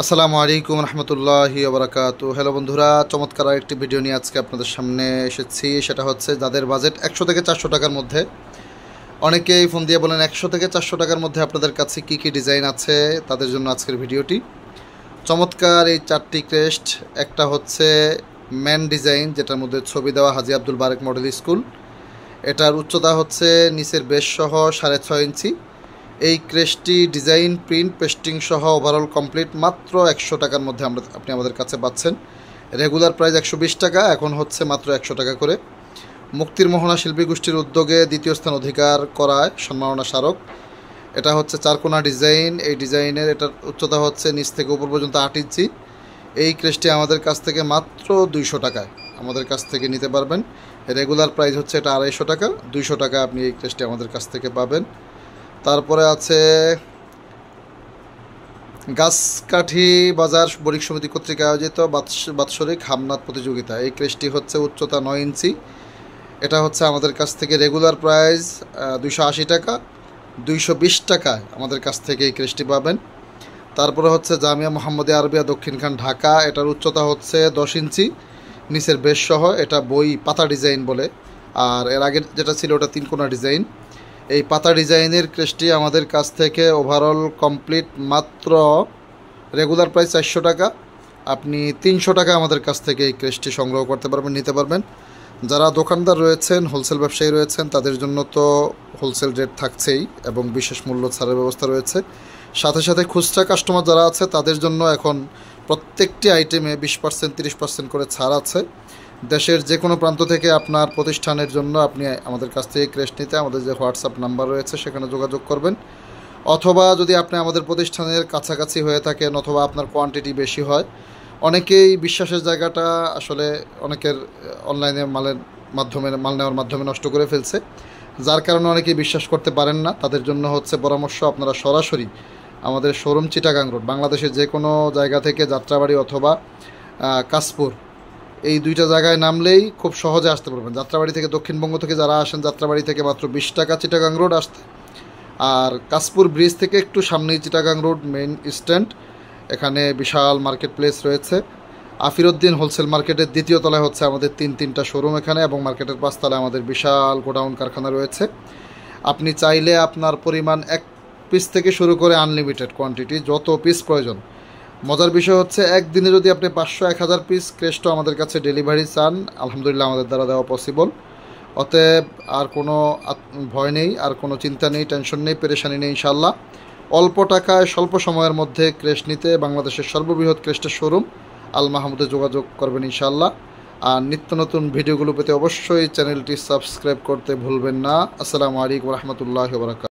আসসালামু আলাইকুম রহমতুল্লাহি ওয়া বারাকাতুহু। হ্যালো বন্ধুরা, চমৎকার একটি ভিডিও নিয়ে আজকে আপনাদের সামনে এসেছি। সেটা হচ্ছে যাদের বাজেট 100 থেকে 400 টাকার মধ্যে। অনেকেই ফোন দিয়ে বলেন 100 থেকে 400 টাকার মধ্যে আপনাদের কাছে কি কি ডিজাইন আছে, তাদের জন্য আজকের ভিডিওটি। চমৎকার এই 4টি ক্রেস্ট। একটা হচ্ছে ম্যান ডিজাইন, যেটার মধ্যে ছবি দেওয়া হাজী আব্দুল বারেক মডেল স্কুল। এটার উচ্চতা হচ্ছে নিচের বেস সহ 6.5 ইঞ্চি। এই ক্রেস্টটি ডিজাইন, প্রিন্ট, পেস্টিং সহ ওভারঅল কমপ্লিট মাত্র 100 টাকার মধ্যে আপনি আমাদের কাছে পাচ্ছেন। রেগুলার প্রাইস 120 টাকা, এখন হচ্ছে মাত্র 100 টাকা করে। মুক্তির মোহনা শিল্পী গোষ্ঠীর উদ্যোগে দ্বিতীয় স্থান অধিকার করায় সম্মাননা স্মারক। এটা হচ্ছে চারকোনা ডিজাইন। এই ডিজাইনের এটার উচ্চতা হচ্ছে নিচ থেকে উপর পর্যন্ত 8 ইঞ্চি। এই ক্রেস্টটি আমাদের কাছ থেকে মাত্র 200 টাকায় আমাদের কাছ থেকে নিতে পারবেন। রেগুলার প্রাইস হচ্ছে এটা 250 টাকা, 200 টাকা আপনি এই ক্রেস্টটি আমাদের কাছ থেকে পাবেন। তারপরে আছে গাছকাঠি বাজার বণিক সমিতি কর্তৃক আয়োজিত বাৎসরিক হামনাত প্রতিযোগিতা। এই ক্রেস্টটি হচ্ছে উচ্চতা 9 ইঞ্চি। এটা হচ্ছে আমাদের কাছ থেকে রেগুলার প্রাইস 280 টাকা, 220 টাকায় আমাদের কাছ থেকে এই ক্রেস্টটি পাবেন। তারপরে হচ্ছে জামিয়া মোহাম্মদিয়া আরবিয়া দক্ষিণখান ঢাকা। এটার উচ্চতা হচ্ছে 10 ইঞ্চি, নিচের বেশ সহ। এটা বই পাতা ডিজাইন বলে, আর এর আগের যেটা ছিল ওটা 3 কোনা ডিজাইন। এই পাতা ডিজাইনের ক্রেস্টটি আমাদের কাছ থেকে ওভারঅল কমপ্লিট মাত্র রেগুলার প্রাইস 400 টাকা। আপনি 300 টাকা আমাদের কাছ থেকে এই ক্রেস্টটি সংগ্রহ করতে পারবেন, নিতে পারবেন। যারা দোকানদার রয়েছেন, হোলসেল ব্যবসায়ী রয়েছেন, তাদের জন্য তো হোলসেল রেট থাকছেই এবং বিশেষ মূল্য ছাড়ের ব্যবস্থা রয়েছে। সাথে সাথে খুচরা কাস্টমার যারা আছে তাদের জন্য এখন প্রত্যেকটি আইটেমে 20%, 30% করে ছাড় আছে। দেশের যে কোনো প্রান্ত থেকে আপনার প্রতিষ্ঠানের জন্য আপনি আমাদের কাছ থেকে ক্রেস্ট নিতে আমাদের যে হোয়াটসঅ্যাপ নাম্বার রয়েছে সেখানে যোগাযোগ করবেন। অথবা যদি আপনি আমাদের প্রতিষ্ঠানের কাছাকাছি হয়ে থাকেন অথবা আপনার কোয়ান্টিটি বেশি হয়, অনেকেই বিশ্বাসের জায়গাটা আসলে অনেকের অনলাইনে মাল নেওয়ার মাধ্যমে নষ্ট করে ফেলছে, যার কারণে অনেকেই বিশ্বাস করতে পারেন না। তাদের জন্য হচ্ছে পরামর্শ, আপনারা সরাসরি আমাদের শোরুম চিটাগাং রোড, বাংলাদেশের যে কোনো জায়গা থেকে যাত্রাবাড়ি অথবা কাশপুর, এই দুইটা জায়গায় নামলেই খুব সহজে আসতে পারবেন। যাত্রাবাড়ি থেকে, দক্ষিণবঙ্গ থেকে যারা আসেন, যাত্রাবাড়ি থেকে মাত্র 20 টাকা চিটাগাং রোড আসতে। আর কাশপুর ব্রিজ থেকে একটু সামনেই চিটাগাং রোড মেইন স্ট্যান্ড, এখানে বিশাল মার্কেট প্লেস রয়েছে। আফিরউদ্দিন হোলসেল মার্কেটের দ্বিতীয় তলায় হচ্ছে আমাদের তিনটা শোরুম এখানে, এবং মার্কেটের 5 তলায় আমাদের বিশাল গোডাউন কারখানা রয়েছে। আপনি চাইলে আপনার পরিমাণ 1 পিস থেকে শুরু করে আনলিমিটেড কোয়ান্টিটি, যত পিস প্রয়োজন। মজার বিষয় হচ্ছে একদিনে যদি আপনি 500-1000 পিস ক্রেস্টও আমাদের কাছে ডেলিভারি চান, আলহামদুলিল্লাহ আমাদের দ্বারা দেওয়া পসিবল। অতএব আর কোনো ভয় নেই, আর কোনো চিন্তা নেই, টেনশন নেই, পেরেশানি নেই। ইনশাল্লাহ অল্প টাকায় স্বল্প সময়ের মধ্যে ক্রেস্ট নিতে বাংলাদেশের সর্ববৃহৎ ক্রেস্টের শোরুম আল মাহমুদে যোগাযোগ করবেন ইনশাল্লাহ। আর নিত্য নতুন ভিডিওগুলো পেতে অবশ্যই চ্যানেলটি সাবস্ক্রাইব করতে ভুলবেন না। আসসালামু আলাইকুম রহমতুল্লাহি ওয়া বারাকাতুহু।